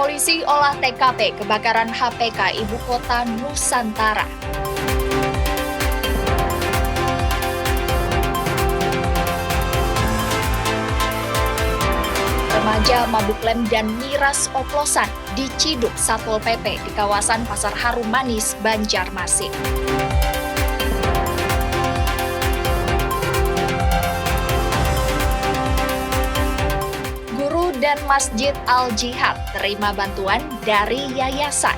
Polisi olah TKP kebakaran HPK Ibu Kota Nusantara. Remaja mabuk lem dan miras oplosan diciduk Satpol PP di kawasan Pasar Harum Manis, Banjarmasin. Guru dan Masjid Al-Jihad terima bantuan dari yayasan.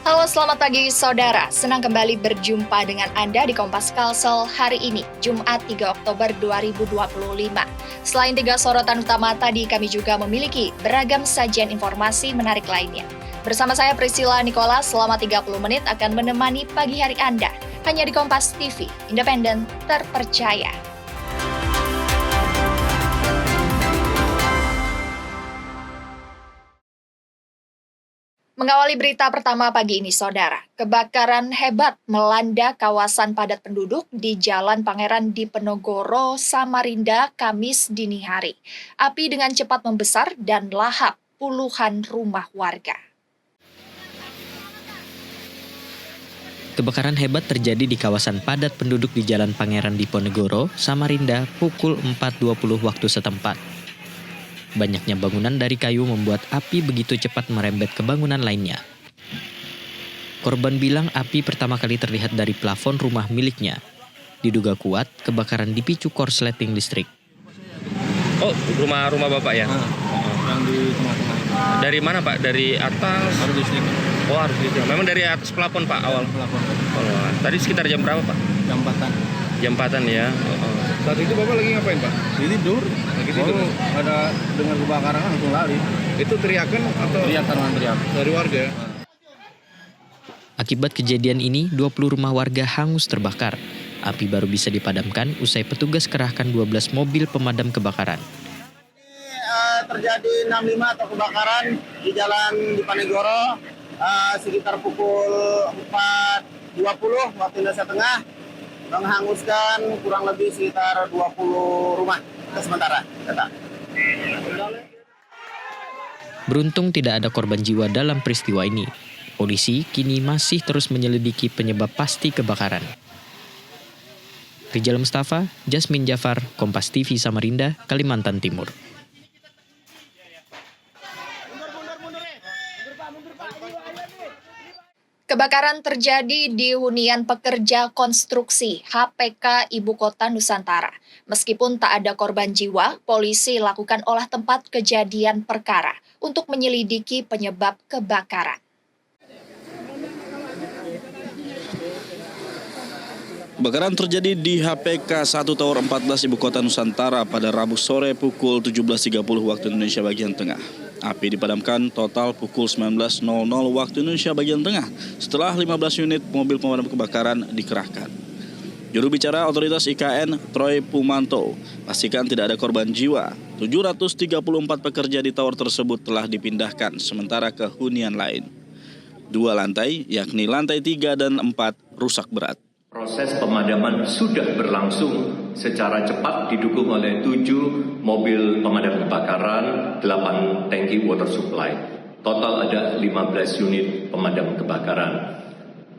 Halo, selamat pagi saudara. Senang kembali berjumpa dengan Anda di Kompas Kalsel hari ini, Jumat 3 Oktober 2025. Selain 3 sorotan utama tadi, kami juga memiliki beragam sajian informasi menarik lainnya. Bersama saya Priscilla Nicholas, selama 30 menit akan menemani pagi hari Anda. Hanya di Kompas TV, independen, terpercaya. Mengawali berita pertama pagi ini, saudara. Kebakaran hebat melanda kawasan padat penduduk di Jalan Pangeran Diponegoro, Samarinda, Kamis dini hari. Api dengan cepat membesar dan lahap puluhan rumah warga. Kebakaran hebat terjadi di kawasan padat penduduk di Jalan Pangeran Diponegoro, Samarinda, pukul 4.20 waktu setempat. Banyaknya bangunan dari kayu membuat api begitu cepat merembet ke bangunan lainnya. Korban bilang api pertama kali terlihat dari plafon rumah miliknya. Diduga kuat, kebakaran dipicu korsleting listrik. Oh, rumah Bapak ya? Yang di tengah-tengah. Dari mana Pak? Dari atas? Harus listrik. Oh, harus listrik. Memang dari atas plafon Pak awal? Pelapor. Oh, tadi sekitar jam berapa Pak? Jam 4-an. Jam 4-an ya? Oh. Saat itu Bapak lagi ngapain Pak? Tidur. Lagi tidur? Ada dengar kebakaran langsung lari. Itu teriakan atau Teriak. dari warga? Akibat kejadian ini, 20 rumah warga hangus terbakar. Api baru bisa dipadamkan usai petugas kerahkan 12 mobil pemadam kebakaran. Terjadi 65 atau kebakaran di Jalan Diponegoro sekitar pukul 4.20 waktu Indonesia Tengah, menghanguskan kurang lebih sekitar 20 rumah sementara. Beruntung tidak ada korban jiwa dalam peristiwa ini. Polisi kini masih terus menyelidiki penyebab pasti kebakaran. Rijal Mustafa, Jasmine Jafar, Kompas TV Samarinda, Kalimantan Timur. Kebakaran terjadi di hunian pekerja konstruksi HPK Ibu Kota Nusantara. Meskipun tak ada korban jiwa, polisi lakukan olah tempat kejadian perkara untuk menyelidiki penyebab kebakaran. Kebakaran terjadi di HPK 1 Tower 14 Ibu Kota Nusantara pada Rabu sore pukul 17.30 waktu Indonesia bagian tengah. Api dipadamkan total pukul 19.00 waktu Indonesia bagian tengah setelah 15 unit mobil pemadam kebakaran dikerahkan. Juru bicara Otoritas IKN, Troy Pumanto, pastikan tidak ada korban jiwa. 734 pekerja di tower tersebut telah dipindahkan sementara ke hunian lain. 2 lantai, yakni lantai 3 dan 4, rusak berat. Proses pemadaman sudah berlangsung secara cepat didukung oleh 7 mobil pemadam kebakaran, 8 tangki water supply. Total ada 15 unit pemadam kebakaran.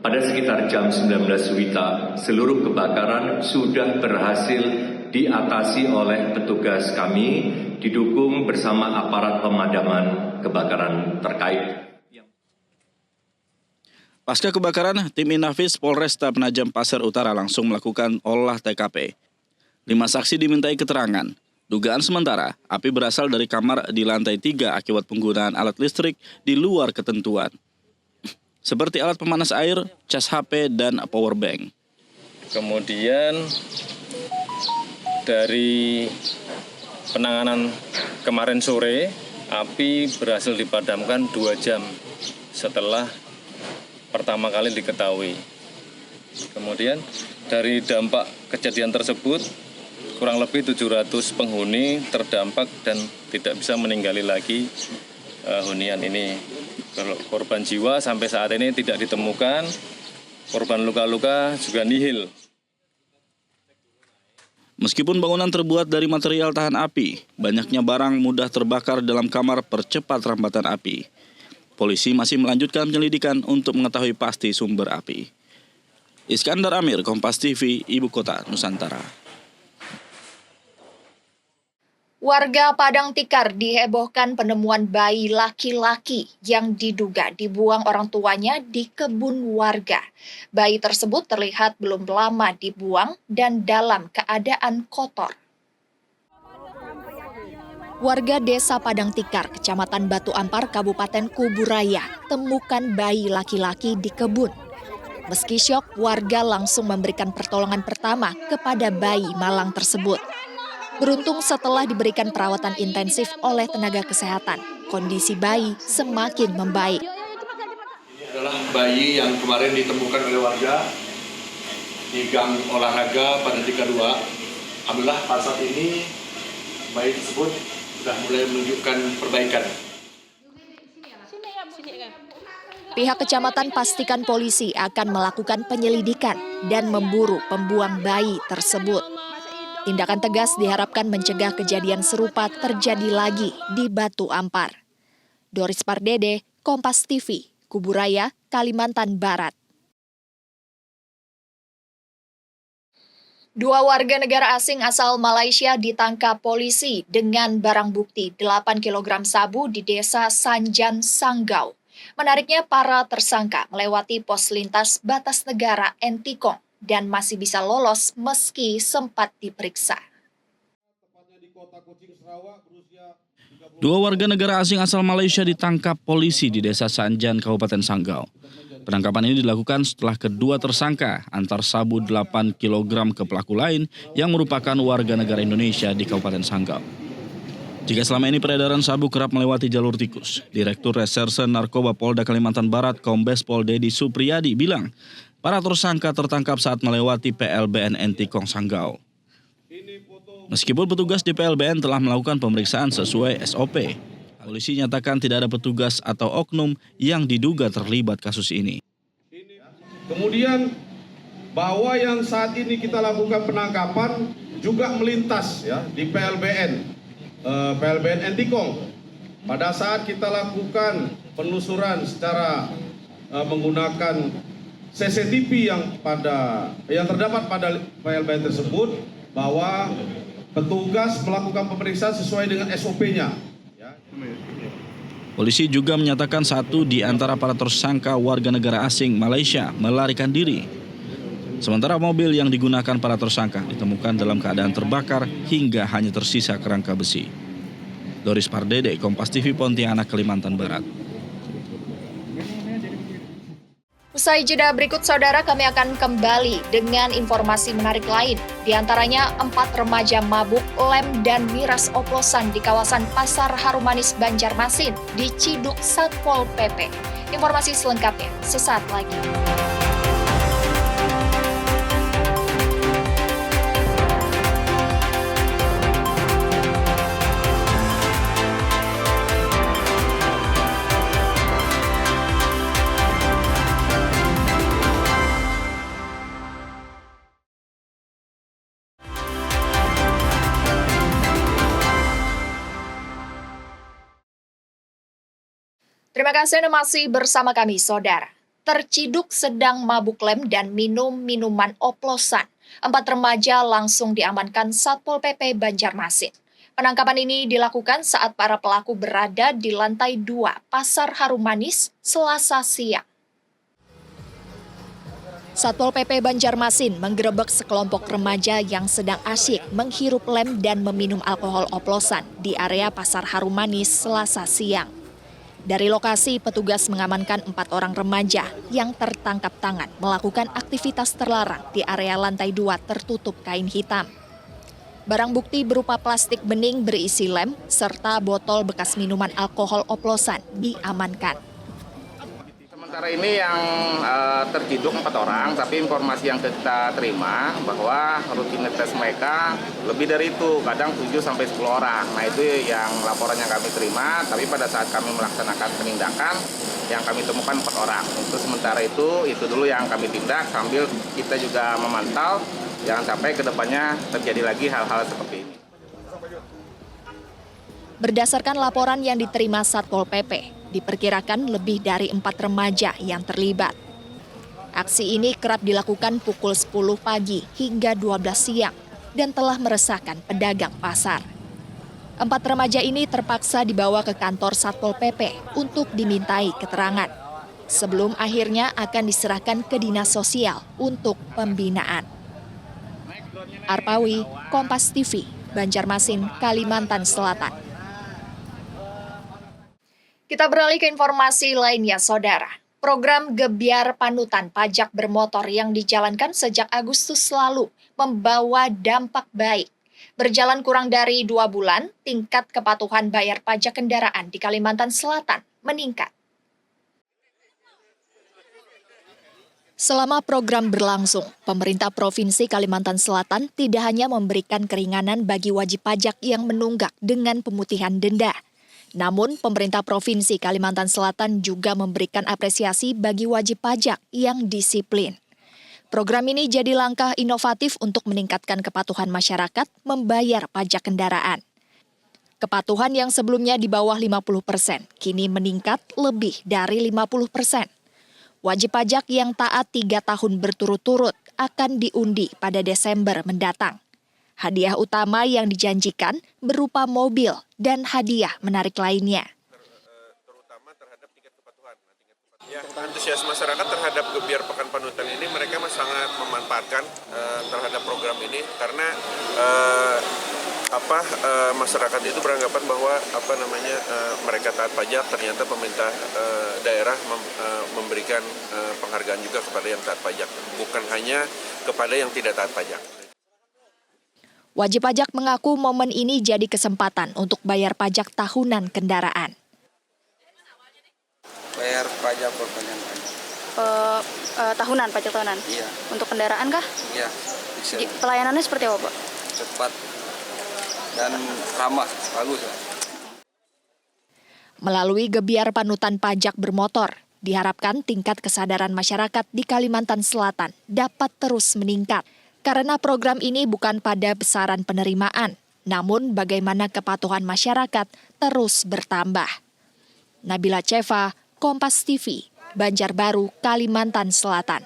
Pada sekitar jam 19 WITA, seluruh kebakaran sudah berhasil diatasi oleh petugas kami, didukung bersama aparat pemadaman kebakaran terkait. Pasca kebakaran, tim Inafis Polresta Penajam Pasir Utara langsung melakukan olah TKP. 5 saksi dimintai keterangan. Dugaan sementara, api berasal dari kamar di lantai 3 akibat penggunaan alat listrik di luar ketentuan. Seperti alat pemanas air, cas HP, dan power bank. Kemudian dari penanganan kemarin sore, api berhasil dipadamkan 2 jam setelah pertama kali diketahui. Kemudian dari dampak kejadian tersebut, kurang lebih 700 penghuni terdampak dan tidak bisa meninggali lagi hunian ini. Kalau korban jiwa sampai saat ini tidak ditemukan, korban luka-luka juga nihil. Meskipun bangunan terbuat dari material tahan api, banyaknya barang mudah terbakar dalam kamar percepat rambatan api. Polisi masih melanjutkan penyelidikan untuk mengetahui pasti sumber api. Iskandar Amir, Kompas TV, Ibu Kota Nusantara. Warga Padang Tikar dihebohkan penemuan bayi laki-laki yang diduga dibuang orang tuanya di kebun warga. Bayi tersebut terlihat belum lama dibuang dan dalam keadaan kotor. Warga Desa Padang Tikar, Kecamatan Batu Ampar, Kabupaten Kuburaya, temukan bayi laki-laki di kebun. Meski syok, warga langsung memberikan pertolongan pertama kepada bayi malang tersebut. Beruntung setelah diberikan perawatan intensif oleh tenaga kesehatan, kondisi bayi semakin membaik. Ini adalah bayi yang kemarin ditemukan oleh warga di gang olahraga pada Tika 2. Alhamdulillah pada saat ini bayi tersebut sudah mulai menunjukkan perbaikan. Pihak kecamatan pastikan polisi akan melakukan penyelidikan dan memburu pembuang bayi tersebut. Tindakan tegas diharapkan mencegah kejadian serupa terjadi lagi di Batu Ampar. Doris Pardede, Kompas TV, Kuburaya, Kalimantan Barat. Dua warga negara asing asal Malaysia ditangkap polisi dengan barang bukti 8 kg sabu di desa Sanjan, Sanggau. Menariknya, para tersangka melewati pos lintas batas negara Entikong dan masih bisa lolos meski sempat diperiksa. Dua warga negara asing asal Malaysia ditangkap polisi di Desa Sanjan, Kabupaten Sanggau. Penangkapan ini dilakukan setelah kedua tersangka antar sabu 8 kg ke pelaku lain yang merupakan warga negara Indonesia di Kabupaten Sanggau. Jika selama ini peredaran sabu kerap melewati jalur tikus, Direktur Reserse Narkoba Polda Kalimantan Barat Kombes Pol Dedi Supriyadi bilang, para tersangka tertangkap saat melewati PLBN Entikong Sanggau. Meskipun petugas di PLBN telah melakukan pemeriksaan sesuai SOP, polisi nyatakan tidak ada petugas atau oknum yang diduga terlibat kasus ini. Kemudian bahwa yang saat ini kita lakukan penangkapan juga melintas ya di PLBN Entikong. Pada saat kita lakukan penelusuran secara menggunakan CCTV yang terdapat pada PLBN tersebut, bahwa petugas melakukan pemeriksaan sesuai dengan SOP-nya. Polisi juga menyatakan satu di antara para tersangka warga negara asing Malaysia melarikan diri. Sementara mobil yang digunakan para tersangka ditemukan dalam keadaan terbakar hingga hanya tersisa kerangka besi. Doris Pardede, Kompas TV, Pontianak, Kalimantan Barat. Usai jeda berikut, saudara, kami akan kembali dengan informasi menarik lain. Di antaranya 4 remaja mabuk, lem, dan miras oplosan di kawasan Pasar Harumanis, Banjarmasin, diciduk Satpol PP. Informasi selengkapnya sesaat lagi. Terima kasih Anda masih bersama kami, saudara. Terciduk sedang mabuk lem dan minum minuman oplosan. 4 remaja langsung diamankan Satpol PP Banjarmasin. Penangkapan ini dilakukan saat para pelaku berada di lantai 2 Pasar Harumanis Selasa siang. Satpol PP Banjarmasin menggerebek sekelompok remaja yang sedang asyik menghirup lem dan meminum alkohol oplosan di area Pasar Harumanis Selasa siang. Dari lokasi, petugas mengamankan 4 orang remaja yang tertangkap tangan melakukan aktivitas terlarang di area lantai 2 tertutup kain hitam. Barang bukti berupa plastik bening berisi lem serta botol bekas minuman alkohol oplosan diamankan. Sementara ini yang terciduk 4 orang, tapi informasi yang kita terima bahwa rutinitas mereka lebih dari itu, kadang 7-10 orang. Nah itu yang laporan yang kami terima, tapi pada saat kami melaksanakan penindakan, yang kami temukan 4 orang. Untuk sementara itu dulu yang kami tindak sambil kita juga memantau, jangan sampai kedepannya terjadi lagi hal-hal seperti ini. Berdasarkan laporan yang diterima Satpol PP, diperkirakan lebih dari 4 remaja yang terlibat. Aksi ini kerap dilakukan pukul 10 pagi hingga 12 siang dan telah meresahkan pedagang pasar. 4 remaja ini terpaksa dibawa ke kantor Satpol PP untuk dimintai keterangan. Sebelum akhirnya akan diserahkan ke Dinas Sosial untuk pembinaan. Arpawi, Kompas TV, Banjarmasin, Kalimantan Selatan. Kita beralih ke informasi lainnya, Saudara. Program Gebyar Panutan Pajak Bermotor yang dijalankan sejak Agustus lalu membawa dampak baik. Berjalan kurang dari 2 bulan, tingkat kepatuhan bayar pajak kendaraan di Kalimantan Selatan meningkat. Selama program berlangsung, pemerintah Provinsi Kalimantan Selatan tidak hanya memberikan keringanan bagi wajib pajak yang menunggak dengan pemutihan denda. Namun, pemerintah Provinsi Kalimantan Selatan juga memberikan apresiasi bagi wajib pajak yang disiplin. Program ini jadi langkah inovatif untuk meningkatkan kepatuhan masyarakat membayar pajak kendaraan. Kepatuhan yang sebelumnya di bawah 50%, kini meningkat lebih dari 50%. Wajib pajak yang taat 3 tahun berturut-turut akan diundi pada Desember mendatang. Hadiah utama yang dijanjikan berupa mobil dan hadiah menarik lainnya. Terutama terhadap tingkat kepatuhan. Ya, antusias masyarakat terhadap Gebyar Pekan Panutan ini mereka sangat memanfaatkan terhadap program ini karena masyarakat itu beranggapan bahwa mereka taat pajak, ternyata pemerintah daerah memberikan penghargaan juga kepada yang taat pajak, bukan hanya kepada yang tidak taat pajak. Wajib pajak mengaku momen ini jadi kesempatan untuk bayar pajak tahunan kendaraan. Bayar pajak perpanjang pajak. Tahunan, pajak tahunan? Iya. Untuk kendaraan kah? Iya. Bisa. Pelayanannya seperti apa, Pak? Cepat dan ramah, bagus. Melalui Gebyar Panutan Pajak Bermotor, diharapkan tingkat kesadaran masyarakat di Kalimantan Selatan dapat terus meningkat. Karena program ini bukan pada besaran penerimaan, namun bagaimana kepatuhan masyarakat terus bertambah. Nabila Ceva, Kompas TV, Banjarbaru, Kalimantan Selatan.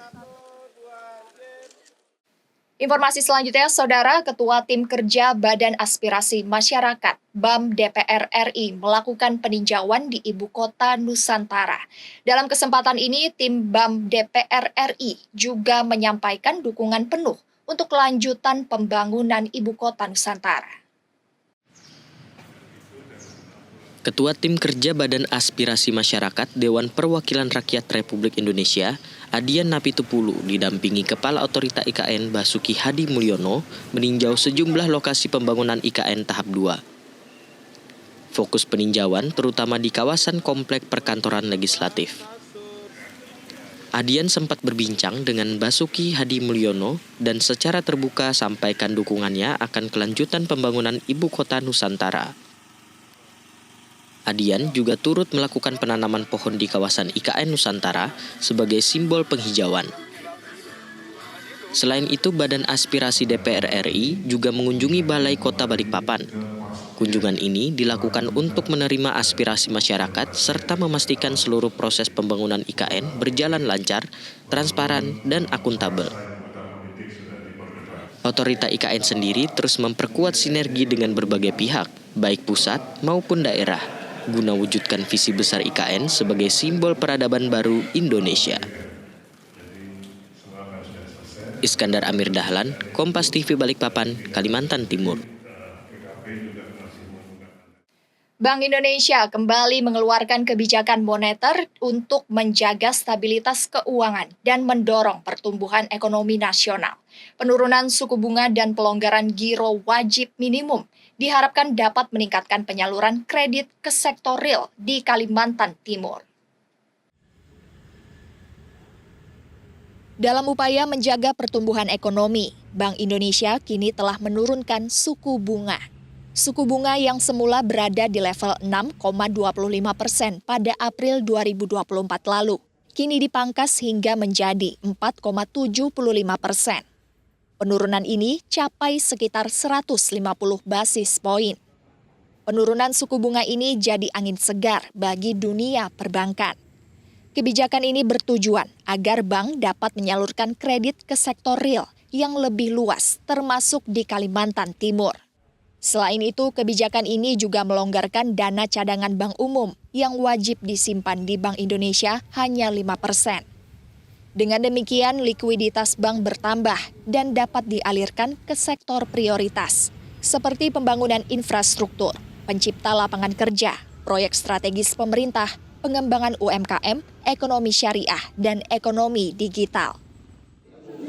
Informasi selanjutnya, Saudara, Ketua Tim Kerja Badan Aspirasi Masyarakat BAM DPR RI melakukan peninjauan di Ibu Kota Nusantara. Dalam kesempatan ini, tim BAM DPR RI juga menyampaikan dukungan penuh untuk kelanjutan pembangunan Ibu Kota Nusantara. Ketua Tim Kerja Badan Aspirasi Masyarakat Dewan Perwakilan Rakyat Republik Indonesia, Adian Napitupulu, didampingi Kepala Otorita IKN Basuki Hadi Mulyono, meninjau sejumlah lokasi pembangunan IKN tahap 2. Fokus peninjauan terutama di kawasan komplek perkantoran legislatif. Adian sempat berbincang dengan Basuki Hadi Mulyono dan secara terbuka sampaikan dukungannya akan kelanjutan pembangunan Ibu Kota Nusantara. Adian juga turut melakukan penanaman pohon di kawasan IKN Nusantara sebagai simbol penghijauan. Selain itu, Badan Aspirasi DPR RI juga mengunjungi Balai Kota Balikpapan. Kunjungan ini dilakukan untuk menerima aspirasi masyarakat serta memastikan seluruh proses pembangunan IKN berjalan lancar, transparan, dan akuntabel. Otorita IKN sendiri terus memperkuat sinergi dengan berbagai pihak, baik pusat maupun daerah, guna wujudkan visi besar IKN sebagai simbol peradaban baru Indonesia. Iskandar Amir Dahlan, Kompas TV Balikpapan, Kalimantan Timur. Bank Indonesia kembali mengeluarkan kebijakan moneter untuk menjaga stabilitas keuangan dan mendorong pertumbuhan ekonomi nasional. Penurunan suku bunga dan pelonggaran giro wajib minimum diharapkan dapat meningkatkan penyaluran kredit ke sektor real di Kalimantan Timur. Dalam upaya menjaga pertumbuhan ekonomi, Bank Indonesia kini telah menurunkan suku bunga. Suku bunga yang semula berada di level 6,25% pada April 2024 lalu, kini dipangkas hingga menjadi 4,75%. Penurunan ini capai sekitar 150 basis poin. Penurunan suku bunga ini jadi angin segar bagi dunia perbankan. Kebijakan ini bertujuan agar bank dapat menyalurkan kredit ke sektor real yang lebih luas, termasuk di Kalimantan Timur. Selain itu, kebijakan ini juga melonggarkan dana cadangan bank umum yang wajib disimpan di Bank Indonesia hanya 5%. Dengan demikian, likuiditas bank bertambah dan dapat dialirkan ke sektor prioritas, seperti pembangunan infrastruktur, pencipta lapangan kerja, proyek strategis pemerintah, pengembangan UMKM, ekonomi syariah, dan ekonomi digital.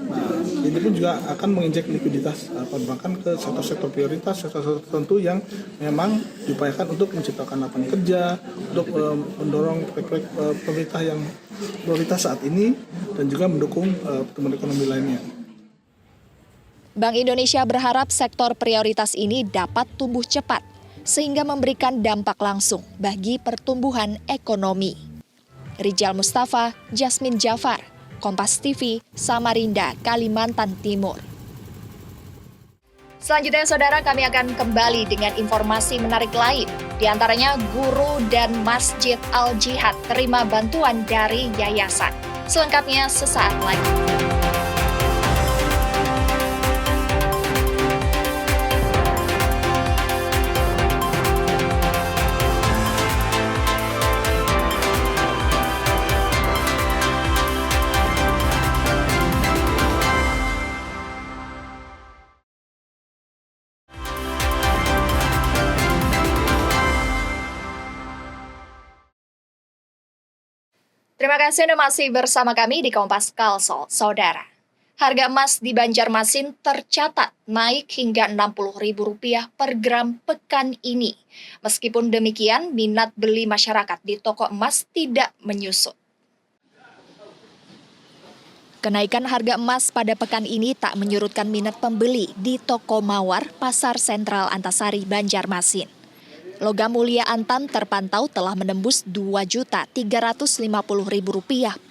Nah, ini pun juga akan menginjek likuiditas perbankan ke sektor-sektor prioritas, sektor tertentu yang memang diupayakan untuk menciptakan lapangan kerja, untuk mendorong proyek pemerintah yang prioritas saat ini, dan juga mendukung pertumbuhan ekonomi lainnya. Bank Indonesia berharap sektor prioritas ini dapat tumbuh cepat, sehingga memberikan dampak langsung bagi pertumbuhan ekonomi. Rijal Mustafa, Jasmine Jafar, Kompas TV, Samarinda, Kalimantan Timur. Selanjutnya, saudara, kami akan kembali dengan informasi menarik lain. Di antaranya, guru dan Masjid Al-Jihad terima bantuan dari yayasan. Selengkapnya sesaat lagi. Terima kasih Anda masih bersama kami di Kompas Kalsel, saudara. Harga emas di Banjarmasin tercatat naik hingga Rp60.000 per gram pekan ini. Meskipun demikian, minat beli masyarakat di toko emas tidak menyusut. Kenaikan harga emas pada pekan ini tak menyurutkan minat pembeli di toko Mawar, Pasar Sentral Antasari, Banjarmasin. Logam mulia antam terpantau telah menembus Rp2.350.000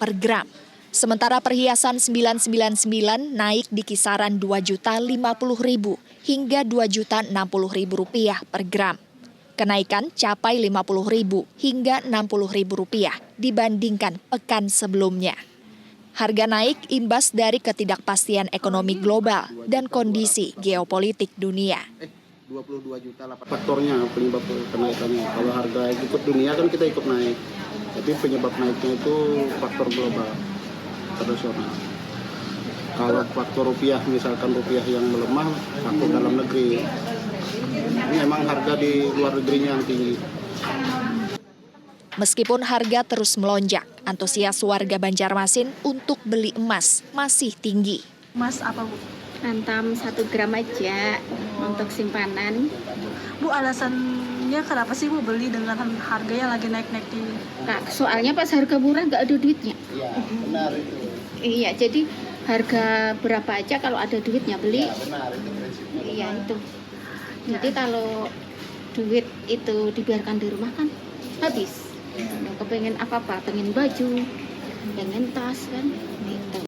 per gram. Sementara perhiasan 999 naik di kisaran Rp2.050.000 hingga Rp2.060.000 per gram. Kenaikan capai Rp50.000 hingga Rp60.000 dibandingkan pekan sebelumnya. Harga naik imbas dari ketidakpastian ekonomi global dan kondisi geopolitik dunia. 22 juta lah faktornya penyebab kenaikannya. Kalau harga ikut dunia kan kita ikut naik, tapi penyebab naiknya itu faktor global internasional. Kalau faktor rupiah, misalkan rupiah yang melemah, faktor dalam negeri. Memang harga di luar negerinya yang tinggi. Meskipun harga terus melonjak, antusias warga Banjarmasin untuk beli emas masih tinggi. Emas apa, Bu? Antam 1 gram aja untuk simpanan. Bu, alasannya kenapa sih Bu beli dengan harga yang lagi naik-naik ini? Kak, soalnya pas harga murah nggak ada duitnya. Iya, benar itu. Iya, jadi harga berapa aja kalau ada duitnya beli. Iya, benar itu prinsipnya. Iya, itu. Jadi kalau duit itu dibiarkan di rumah kan habis. Kepengen apa-apa, pengen baju, pengen tas kan, gitu.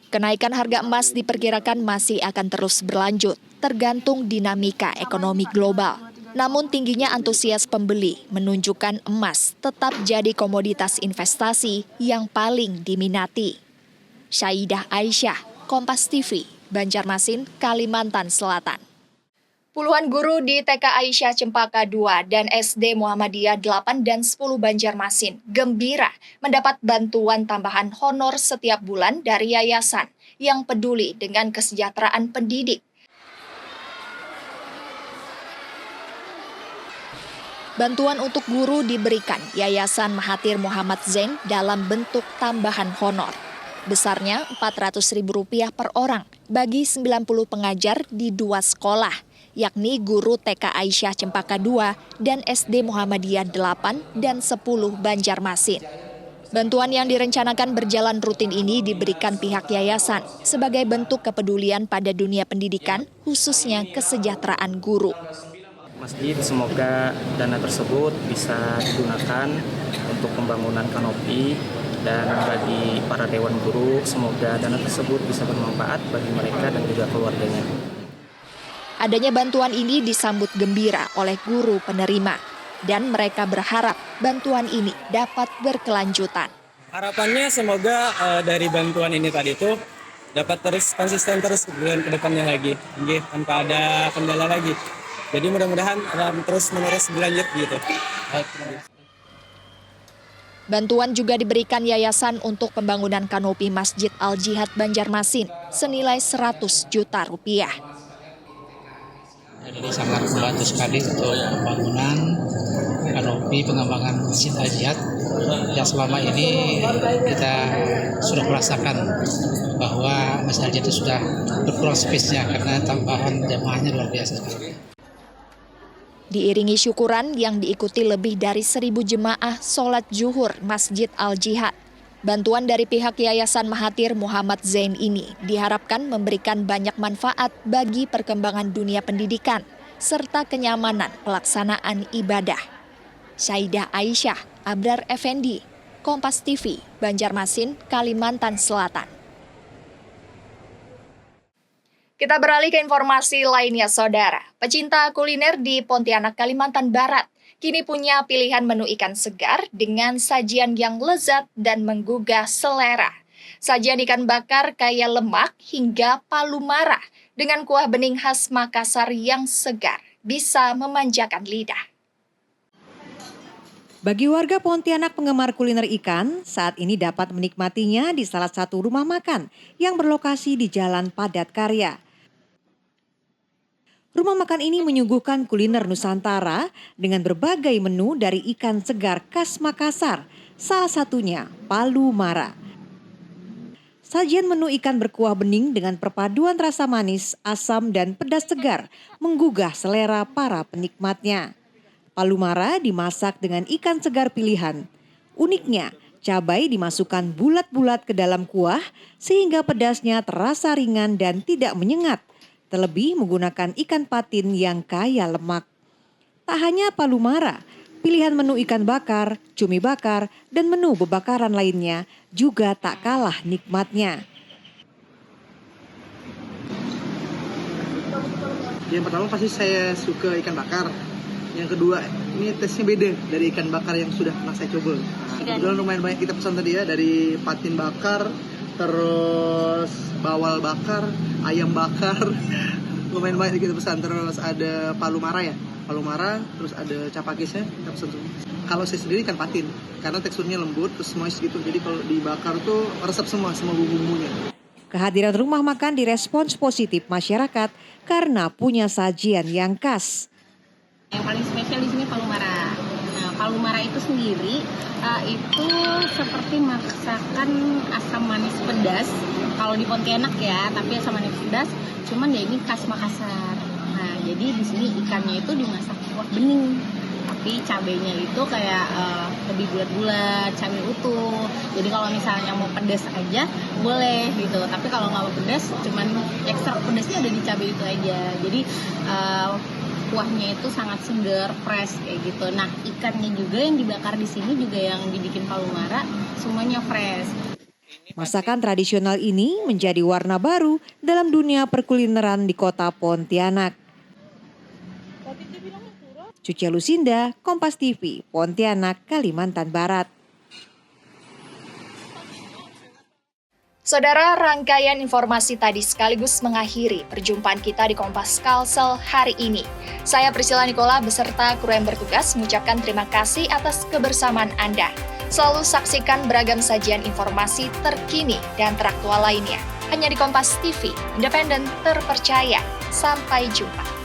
Kenaikan harga emas diperkirakan masih akan terus berlanjut, tergantung dinamika ekonomi global. Namun tingginya antusias pembeli menunjukkan emas tetap jadi komoditas investasi yang paling diminati. Syaidah Aisyah, Kompas TV, Banjarmasin, Kalimantan Selatan. Puluhan guru di TK Aisyah Cempaka 2 dan SD Muhammadiyah 8 dan 10 Banjarmasin gembira mendapat bantuan tambahan honor setiap bulan dari yayasan yang peduli dengan kesejahteraan pendidik. Bantuan untuk guru diberikan Yayasan Mahathir Muhammad Zain dalam bentuk tambahan honor. Besarnya Rp400.000 per orang bagi 90 pengajar di 2 sekolah, yakni guru TK Aisyah Cempaka 2 dan SD Muhammadiyah 8 dan 10 Banjarmasin. Bantuan yang direncanakan berjalan rutin ini diberikan pihak yayasan sebagai bentuk kepedulian pada dunia pendidikan, khususnya kesejahteraan guru. Masjid semoga dana tersebut bisa digunakan untuk pembangunan kanopi, dan bagi para dewan guru semoga dana tersebut bisa bermanfaat bagi mereka dan juga keluarganya. Adanya bantuan ini disambut gembira oleh guru penerima, dan mereka berharap bantuan ini dapat berkelanjutan. Harapannya semoga dari bantuan ini tadi itu dapat terus konsisten terus bulan ke depannya lagi, tanpa ada kendala lagi. Jadi mudah-mudahan terus menerus berlanjut gitu. Bantuan juga diberikan yayasan untuk pembangunan kanopi Masjid Al-Jihad Banjarmasin senilai 100 juta rupiah. Jadi sangat membantu sekali untuk pembangunan kanopi pengembangan Masjid Al-Jihad yang selama ini kita sudah merasakan bahwa Masjid Al-Jihad itu sudah berkurang space-nya karena tambahan jamaahnya luar biasa sekali. Diiringi syukuran yang diikuti lebih dari 1.000 jemaah sholat zuhur Masjid Al-Jihad. Bantuan dari pihak Yayasan Mahathir Muhammad Zain ini diharapkan memberikan banyak manfaat bagi perkembangan dunia pendidikan serta kenyamanan pelaksanaan ibadah. Syaidah Aisyah, Abrar Effendi, Kompas TV, Banjarmasin, Kalimantan Selatan. Kita beralih ke informasi lainnya, Saudara. Pecinta kuliner di Pontianak, Kalimantan Barat kini punya pilihan menu ikan segar dengan sajian yang lezat dan menggugah selera. Sajian ikan bakar kaya lemak hingga palu mara dengan kuah bening khas Makassar yang segar bisa memanjakan lidah. Bagi warga Pontianak penggemar kuliner ikan, saat ini dapat menikmatinya di salah satu rumah makan yang berlokasi di Jalan Padat Karya. Rumah makan ini menyuguhkan kuliner Nusantara dengan berbagai menu dari ikan segar khas Makassar, salah satunya palu mara. Sajian menu ikan berkuah bening dengan perpaduan rasa manis, asam, dan pedas segar menggugah selera para penikmatnya. Palu mara dimasak dengan ikan segar pilihan. Uniknya, cabai dimasukkan bulat-bulat ke dalam kuah sehingga pedasnya terasa ringan dan tidak menyengat. Terlebih menggunakan ikan patin yang kaya lemak. Tak hanya palu mara, pilihan menu ikan bakar, cumi bakar, dan menu bebakaran lainnya juga tak kalah nikmatnya. Yang pertama pasti saya suka ikan bakar. Yang kedua, ini tesnya beda dari ikan bakar yang sudah pernah saya coba. Kebetulan lumayan banyak kita pesan tadi ya, dari patin bakar, terus bawal bakar, ayam bakar, lumayan banyak kita pesan. Terus ada palu mara ya, palu mara, terus ada capakisnya kita pesan semua. Kalau saya sendiri ikan patin, karena teksturnya lembut, terus moist gitu, jadi kalau dibakar tuh resep semua bumbu-bumbunya. Kehadiran rumah makan direspons positif masyarakat karena punya sajian yang khas. Yang paling spesial di sini palu mara. Nah, palu mara itu sendiri itu seperti masakan asam manis pedas. Kalau di Pontianak ya, tapi asam manis pedas. Cuman ya ini khas Makassar. Nah, jadi di sini ikannya itu dimasak kuah bening. Tapi cabenya itu kayak lebih bulat-bulat, cabai utuh. Jadi kalau misalnya mau pedas aja boleh gitu. Tapi kalau nggak mau pedas, cuman ekstrak pedasnya ada di cabai itu aja. Jadi kuahnya itu sangat segar, fresh kayak gitu. Nah, ikannya juga yang dibakar di sini juga yang dibikin palu mara, semuanya fresh. Masakan tradisional ini menjadi warna baru dalam dunia perkulineran di kota Pontianak. Cucia Lusinda, Kompas TV, Pontianak, Kalimantan Barat. Saudara, rangkaian informasi tadi sekaligus mengakhiri perjumpaan kita di Kompas Kalsel hari ini. Saya Priscilla Nicola beserta kru yang bertugas mengucapkan terima kasih atas kebersamaan Anda. Selalu saksikan beragam sajian informasi terkini dan teraktual lainnya. Hanya di Kompas TV, independen, terpercaya. Sampai jumpa.